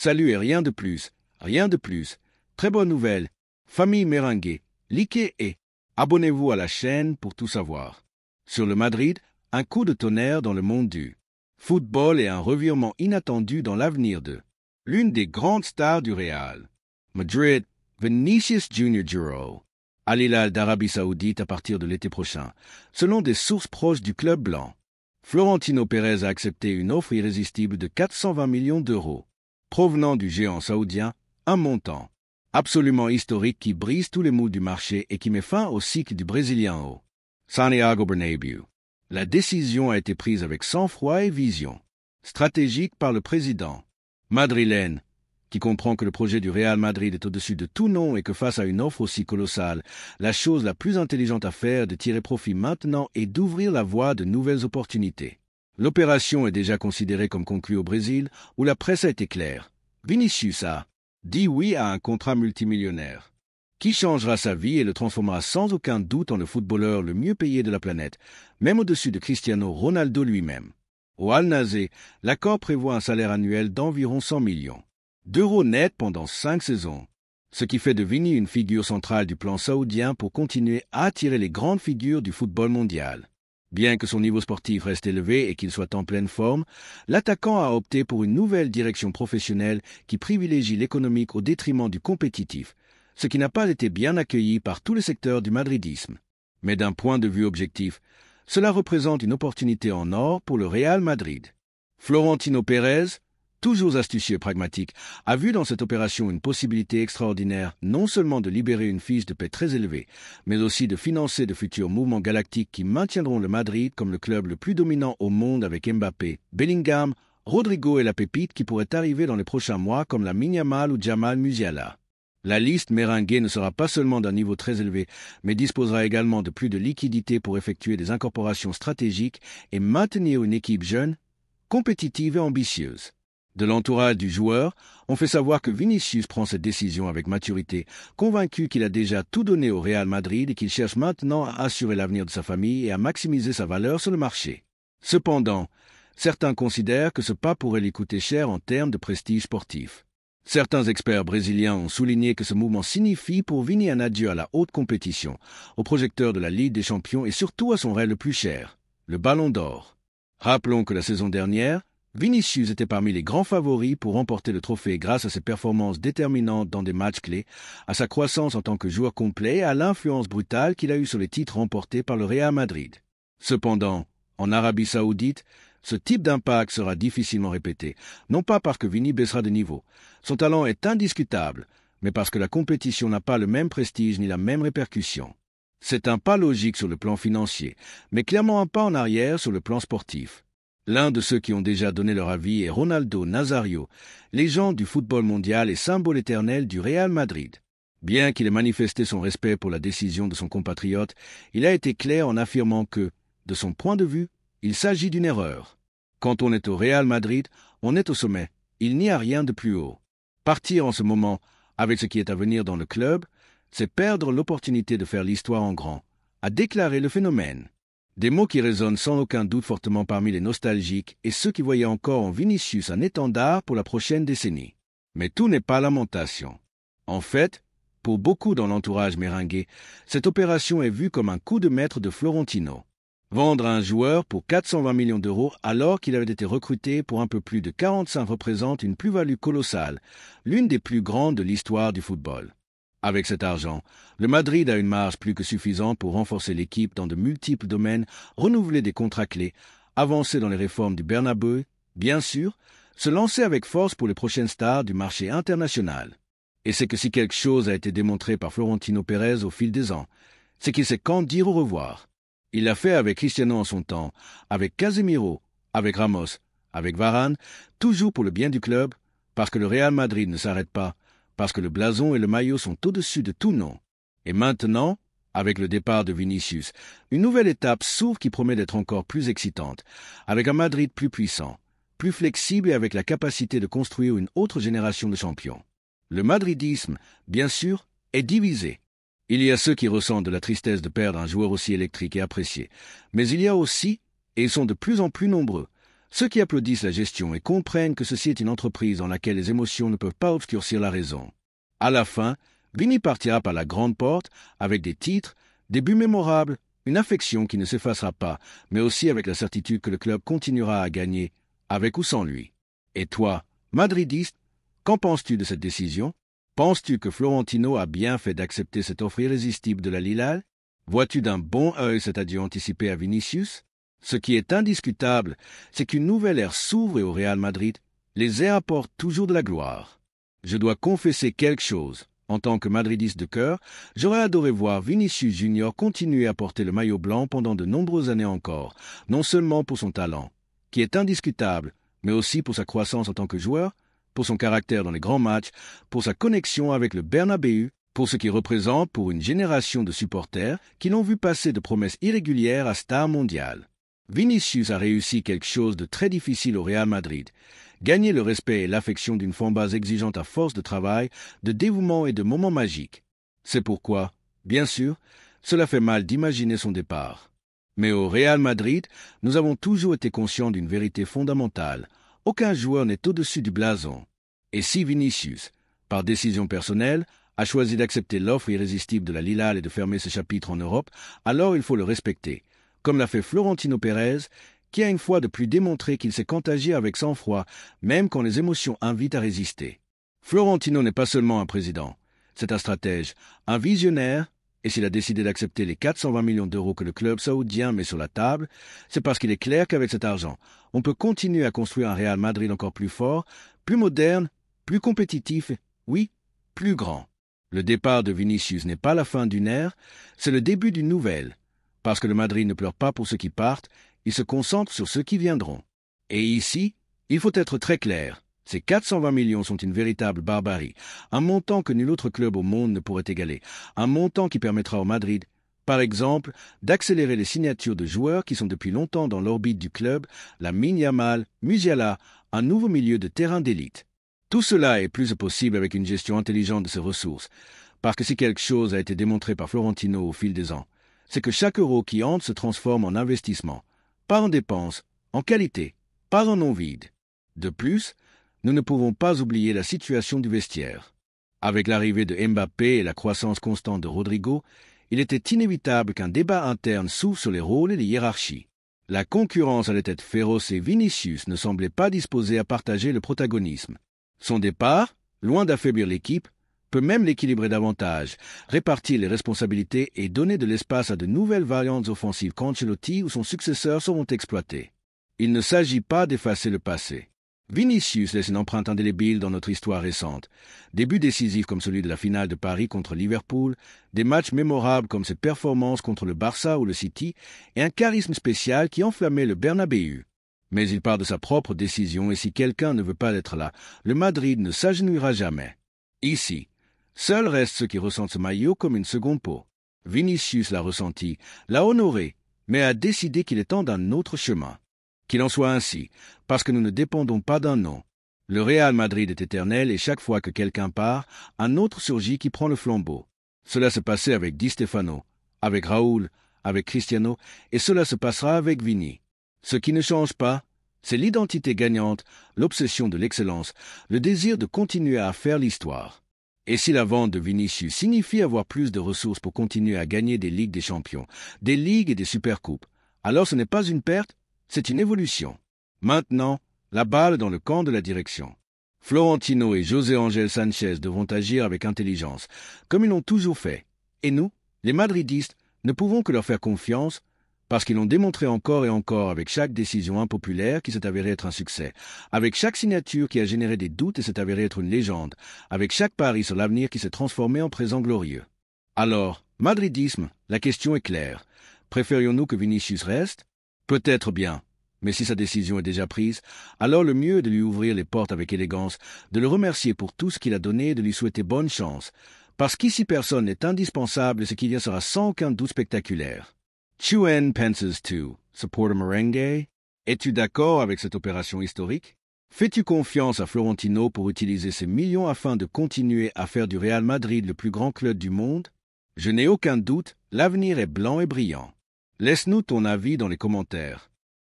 Salut et rien de plus, rien de plus. Très bonne nouvelle. Famille Merengue, likez et abonnez-vous à la chaîne pour tout savoir. Sur le Madrid, un coup de tonnerre dans le monde du football et un revirement inattendu dans l'avenir de l'une des grandes stars du Real Madrid, Vinicius Junior à l'Hilal d'Arabie Saoudite à partir de l'été prochain, selon des sources proches du club blanc. Florentino Pérez a accepté une offre irrésistible de 420 millions d'euros, provenant du géant saoudien, un montant absolument historique qui brise tous les mous du marché et qui met fin au cycle du Brésilien au Santiago Bernabéu. La décision a été prise avec sang-froid et vision stratégique par le président madrilène, qui comprend que le projet du Real Madrid est au-dessus de tout nom et que face à une offre aussi colossale, la chose la plus intelligente à faire est de tirer profit maintenant et d'ouvrir la voie à de nouvelles opportunités. L'opération est déjà considérée comme conclue au Brésil, où la presse a été claire. Vinicius a dit oui à un contrat multimillionnaire, qui changera sa vie et le transformera sans aucun doute en le footballeur le mieux payé de la planète, même au-dessus de Cristiano Ronaldo lui-même. Au Al Nassr, l'accord prévoit un salaire annuel d'environ 100 millions d'euros nets pendant 5 saisons, ce qui fait de Vini une figure centrale du plan saoudien pour continuer à attirer les grandes figures du football mondial. Bien que son niveau sportif reste élevé et qu'il soit en pleine forme, l'attaquant a opté pour une nouvelle direction professionnelle qui privilégie l'économique au détriment du compétitif, ce qui n'a pas été bien accueilli par tous les secteurs du madridisme. Mais d'un point de vue objectif, cela représente une opportunité en or pour le Real Madrid. Florentino Pérez, toujours astucieux et pragmatique, a vu dans cette opération une possibilité extraordinaire non seulement de libérer une fiche de paie très élevée, mais aussi de financer de futurs mouvements galactiques qui maintiendront le Madrid comme le club le plus dominant au monde avec Mbappé, Bellingham, Rodrigo et la pépite qui pourrait arriver dans les prochains mois comme la Yamal ou Jamal Musiala. La liste merengue ne sera pas seulement d'un niveau très élevé, mais disposera également de plus de liquidités pour effectuer des incorporations stratégiques et maintenir une équipe jeune, compétitive et ambitieuse. De l'entourage du joueur, on fait savoir que Vinicius prend cette décision avec maturité, convaincu qu'il a déjà tout donné au Real Madrid et qu'il cherche maintenant à assurer l'avenir de sa famille et à maximiser sa valeur sur le marché. Cependant, certains considèrent que ce pas pourrait lui coûter cher en termes de prestige sportif. Certains experts brésiliens ont souligné que ce mouvement signifie pour Vini un adieu à la haute compétition, au projecteur de la Ligue des Champions et surtout à son rêve le plus cher, le Ballon d'Or. Rappelons que la saison dernière, Vinicius était parmi les grands favoris pour remporter le trophée grâce à ses performances déterminantes dans des matchs clés, à sa croissance en tant que joueur complet et à l'influence brutale qu'il a eue sur les titres remportés par le Real Madrid. Cependant, en Arabie Saoudite, ce type d'impact sera difficilement répété, non pas parce que Vini baissera de niveau. Son talent est indiscutable, mais parce que la compétition n'a pas le même prestige ni la même répercussion. C'est un pas logique sur le plan financier, mais clairement un pas en arrière sur le plan sportif. L'un de ceux qui ont déjà donné leur avis est Ronaldo Nazario, légende du football mondial et symbole éternel du Real Madrid. Bien qu'il ait manifesté son respect pour la décision de son compatriote, il a été clair en affirmant que, de son point de vue, il s'agit d'une erreur. Quand on est au Real Madrid, on est au sommet. Il n'y a rien de plus haut. Partir en ce moment, avec ce qui est à venir dans le club, c'est perdre l'opportunité de faire l'histoire en grand, a déclaré le phénomène. Des mots qui résonnent sans aucun doute fortement parmi les nostalgiques et ceux qui voyaient encore en Vinicius un étendard pour la prochaine décennie. Mais tout n'est pas lamentation. En fait, pour beaucoup dans l'entourage merengue, cette opération est vue comme un coup de maître de Florentino. Vendre un joueur pour 420 millions d'euros alors qu'il avait été recruté pour un peu plus de 45 représente une plus-value colossale, l'une des plus grandes de l'histoire du football. Avec cet argent, le Madrid a une marge plus que suffisante pour renforcer l'équipe dans de multiples domaines, renouveler des contrats clés, avancer dans les réformes du Bernabéu, bien sûr, se lancer avec force pour les prochaines stars du marché international. Et c'est que si quelque chose a été démontré par Florentino Pérez au fil des ans, c'est qu'il sait quand dire au revoir. Il l'a fait avec Cristiano en son temps, avec Casemiro, avec Ramos, avec Varane, toujours pour le bien du club, parce que le Real Madrid ne s'arrête pas, parce que le blason et le maillot sont au-dessus de tout nom. Et maintenant, avec le départ de Vinicius, une nouvelle étape s'ouvre qui promet d'être encore plus excitante, avec un Madrid plus puissant, plus flexible et avec la capacité de construire une autre génération de champions. Le madridisme, bien sûr, est divisé. Il y a ceux qui ressentent de la tristesse de perdre un joueur aussi électrique et apprécié, mais il y a aussi, et ils sont de plus en plus nombreux, Ceux qui applaudissent la gestion et comprennent que ceci est une entreprise dans laquelle les émotions ne peuvent pas obscurcir la raison. À la fin, Vinny partira par la grande porte avec des titres, des buts mémorables, une affection qui ne s'effacera pas, mais aussi avec la certitude que le club continuera à gagner, avec ou sans lui. Et toi, madridiste, qu'en penses-tu de cette décision? Penses-tu que Florentino a bien fait d'accepter cette offre irrésistible de la Lilal? Vois-tu d'un bon œil cet adieu anticipé à Vinicius? Ce qui est indiscutable, c'est qu'une nouvelle ère s'ouvre et au Real Madrid, les airs apportent toujours de la gloire. Je dois confesser quelque chose. En tant que madridiste de cœur, j'aurais adoré voir Vinicius Junior continuer à porter le maillot blanc pendant de nombreuses années encore, non seulement pour son talent, qui est indiscutable, mais aussi pour sa croissance en tant que joueur, pour son caractère dans les grands matchs, pour sa connexion avec le Bernabéu, pour ce qu'il représente pour une génération de supporters qui l'ont vu passer de promesses irrégulières à star mondiale. Vinicius a réussi quelque chose de très difficile au Real Madrid, gagner le respect et l'affection d'une fanbase exigeante à force de travail, de dévouement et de moments magiques. C'est pourquoi, bien sûr, cela fait mal d'imaginer son départ. Mais au Real Madrid, nous avons toujours été conscients d'une vérité fondamentale. Aucun joueur n'est au-dessus du blason. Et si Vinicius, par décision personnelle, a choisi d'accepter l'offre irrésistible de la Lilal et de fermer ses chapitres en Europe, alors il faut le respecter, comme l'a fait Florentino Pérez, qui a une fois de plus démontré qu'il sait contagier avec sang-froid, même quand les émotions invitent à résister. Florentino n'est pas seulement un président, c'est un stratège, un visionnaire, et s'il a décidé d'accepter les 420 millions d'euros que le club saoudien met sur la table, c'est parce qu'il est clair qu'avec cet argent, on peut continuer à construire un Real Madrid encore plus fort, plus moderne, plus compétitif, oui, plus grand. Le départ de Vinicius n'est pas la fin d'une ère, c'est le début d'une nouvelle. Parce que le Madrid ne pleure pas pour ceux qui partent, il se concentre sur ceux qui viendront. Et ici, il faut être très clair. Ces 420 millions sont une véritable barbarie, un montant que nul autre club au monde ne pourrait égaler, un montant qui permettra au Madrid, par exemple, d'accélérer les signatures de joueurs qui sont depuis longtemps dans l'orbite du club, Lamine Yamal, Musiala, un nouveau milieu de terrain d'élite. Tout cela est plus possible avec une gestion intelligente de ses ressources, parce que si quelque chose a été démontré par Florentino au fil des ans, c'est que chaque euro qui entre se transforme en investissement, pas en dépense, en qualité, pas en nom vide. De plus, nous ne pouvons pas oublier la situation du vestiaire. Avec l'arrivée de Mbappé et la croissance constante de Rodrigo, il était inévitable qu'un débat interne s'ouvre sur les rôles et les hiérarchies. La concurrence allait être féroce et Vinicius ne semblait pas disposé à partager le protagonisme. Son départ, loin d'affaiblir l'équipe, peut même l'équilibrer davantage, répartir les responsabilités et donner de l'espace à de nouvelles variantes offensives qu'Ancelotti ou son successeur seront exploitées. Il ne s'agit pas d'effacer le passé. Vinicius laisse une empreinte indélébile dans notre histoire récente. Des buts décisifs comme celui de la finale de Paris contre Liverpool, des matchs mémorables comme ses performances contre le Barça ou le City, et un charisme spécial qui enflammait le Bernabéu. Mais il part de sa propre décision et si quelqu'un ne veut pas être là, le Madrid ne s'agenouillera jamais. Ici, seuls restent ceux qui ressentent ce maillot comme une seconde peau. Vinicius l'a ressenti, l'a honoré, mais a décidé qu'il est temps d'un autre chemin. Qu'il en soit ainsi, parce que nous ne dépendons pas d'un nom. Le Real Madrid est éternel et chaque fois que quelqu'un part, un autre surgit qui prend le flambeau. Cela se passait avec Di Stefano, avec Raúl, avec Cristiano, et cela se passera avec Vini. Ce qui ne change pas, c'est l'identité gagnante, l'obsession de l'excellence, le désir de continuer à faire l'histoire. Et si la vente de Vinicius signifie avoir plus de ressources pour continuer à gagner des Ligues des Champions, des Ligues et des Supercoupes, alors ce n'est pas une perte, c'est une évolution. Maintenant, la balle dans le camp de la direction. Florentino et José Ángel Sánchez devront agir avec intelligence, comme ils l'ont toujours fait. Et nous, les madridistes, ne pouvons que leur faire confiance, parce qu'ils l'ont démontré encore et encore avec chaque décision impopulaire qui s'est avérée être un succès, avec chaque signature qui a généré des doutes et s'est avérée être une légende, avec chaque pari sur l'avenir qui s'est transformé en présent glorieux. Alors, madridisme, la question est claire. Préférions-nous que Vinicius reste? Peut-être bien, mais si sa décision est déjà prise, alors le mieux est de lui ouvrir les portes avec élégance, de le remercier pour tout ce qu'il a donné et de lui souhaiter bonne chance, parce qu'ici personne n'est indispensable et ce qui vient sera sans aucun doute spectaculaire. Chuen penses tu, supporter merengue? Es-tu d'accord avec cette opération historique? Fais-tu confiance à Florentino pour utiliser ces millions afin de continuer à faire du Real Madrid le plus grand club du monde? Je n'ai aucun doute, l'avenir est blanc et brillant. Laisse-nous ton avis dans les commentaires.